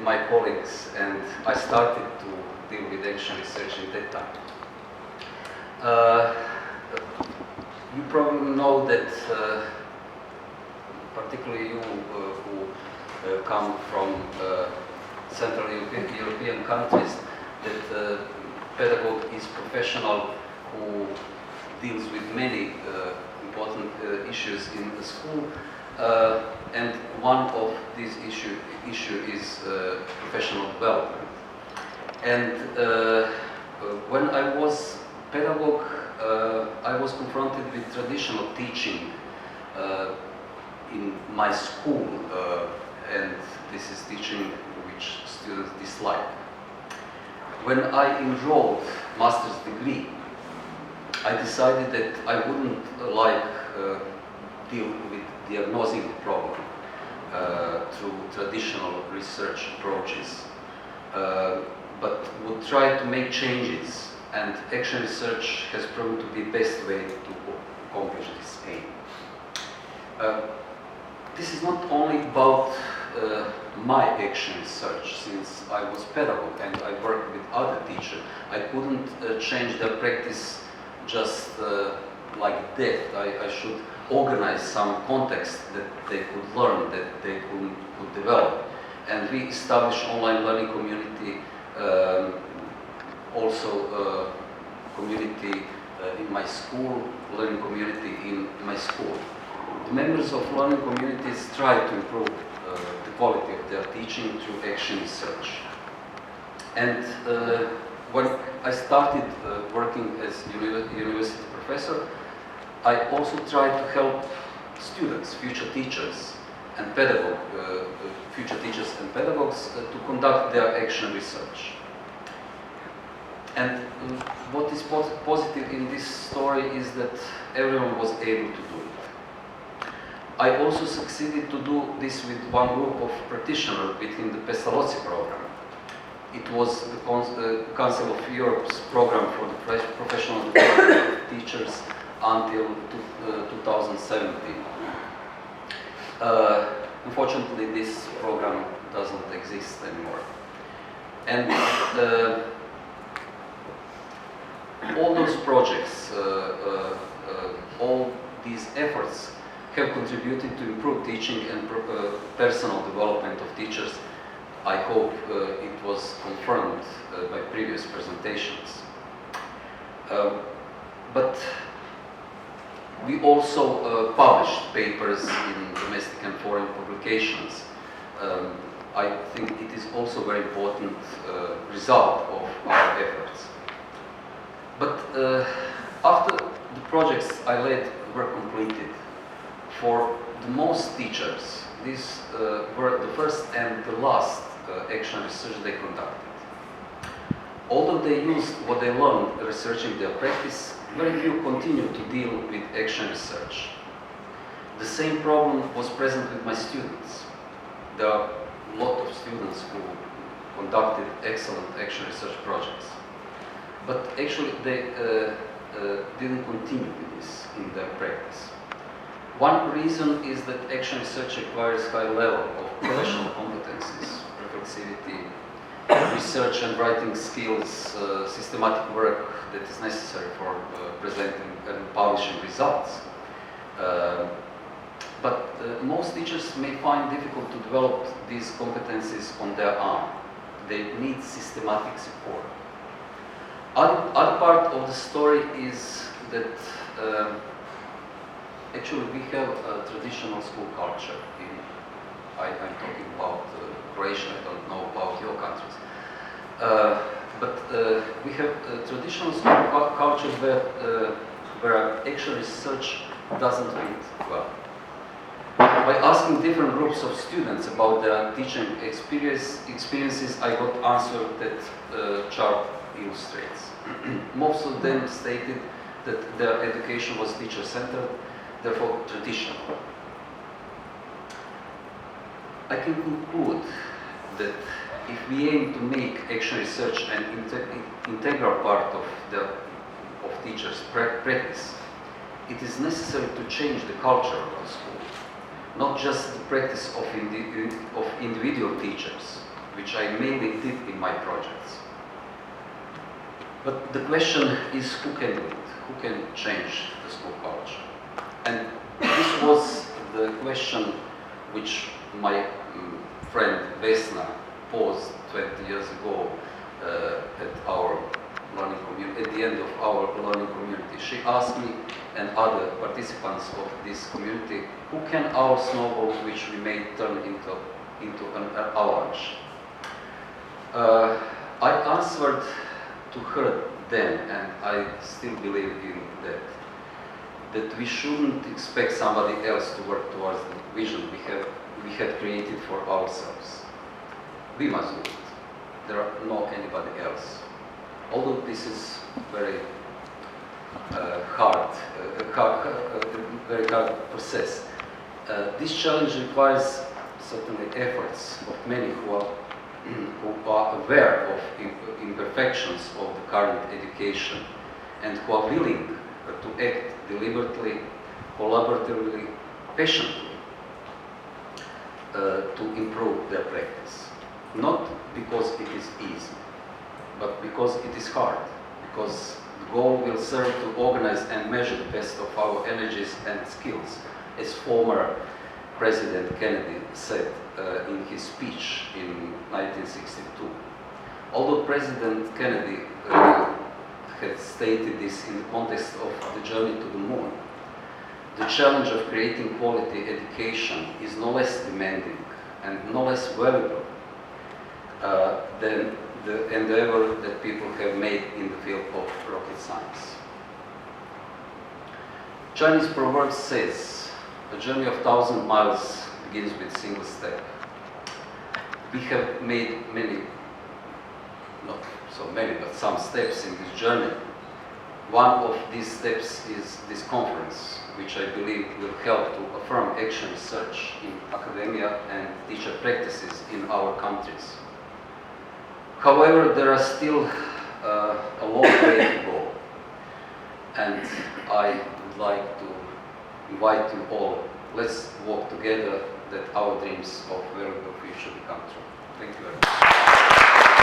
my colleagues, and I started to deal with action research at that time. You probably know that, particularly you who come from Central European countries, that pedagogue is professional who deals with many important issues in the school, and one of these issue is professional development. And when I was pedagogue, I was confronted with traditional teaching in my school, and this is teaching which students dislike. When I enrolled master's degree, I decided that I wouldn't deal with diagnosing the problem through traditional research approaches, but would try to make changes, and action research has proven to be the best way to accomplish this aim. This is not only about my action research. Since I was pedagogue and I worked with other teachers, I couldn't change their practice just like that. I should organize some context that they could learn, that they could develop. And we established online learning community, also community in my school, learning community in my school. The members of learning communities try to improve the quality of their teaching through action research. And when I started working as university professor, I also tried to help students, future teachers and future teachers and pedagogues to conduct their action research. And what is positive in this story is that everyone was able to do it. I also succeeded to do this with one group of practitioners within the Pestalozzi program. It was the Council of Europe's program for the professional development of teachers until 2017. Unfortunately, this program doesn't exist anymore. And all those projects, all these efforts have contributed to improve teaching and personal development of teachers. I hope it was confirmed by previous presentations. But we also published papers in domestic and foreign publications. I think it is also a very important result of our efforts. But after the projects I led were completed, for the most teachers, these were the first and the last action research they conducted. Although they used what they learned researching their practice, very few continued to deal with action research. The same problem was present with my students. There are a lot of students who conducted excellent action research projects, but actually they didn't continue with this in their practice. One reason is that action research requires high level of professional competencies, reflexivity, research and writing skills, systematic work that is necessary for presenting and publishing results. But most teachers may find it difficult to develop these competencies on their own. They need systematic support. Other part of the story is that actually we have a traditional school culture. I'm talking about Croatia, I don't know about your countries. But we have a traditional school culture where actual research doesn't fit well. By asking different groups of students about their teaching experiences, I got answer that chart illustrates. Most of them stated that their education was teacher-centered, therefore traditional. I can conclude that if we aim to make action research an integral part of teachers' practice, it is necessary to change the culture of the school, not just the practice of individual teachers, which which I mainly did in my projects. But the question is, who can do it? Who can change the school culture? And this was the question which my friend Vesna posed 20 years ago at our learning community, at the end of our learning community. She asked me and other participants of this community, who can our snowball which we made turn into an avalanche? I answered to her then, and I still believe in that we shouldn't expect somebody else to work towards the vision we had created for ourselves. We must do it. There are no anybody else. Although this is very very hard process. This challenge requires certainly efforts of many who are aware of imperfections of the current education and who are willing to act deliberately, collaboratively, patiently to improve their practice. Not because it is easy, but because it is hard, because the goal will serve to organize and measure the best of our energies and skills, as former President Kennedy said in his speech in 1962. Although President Kennedy had stated this in the context of the journey to the moon, the challenge of creating quality education is no less demanding and no less valuable than the endeavor that people have made in the field of rocket science. Chinese proverb says, a journey of 1,000 miles begins with a single step. We have made many, not so many, but some steps in this journey. One of these steps is this conference, which I believe will help to affirm action research in academia and teacher practices in our countries. However, there are still a long way to go, and I would like to invite you all, let's work together that our dreams of a very good future become true. Thank you very much.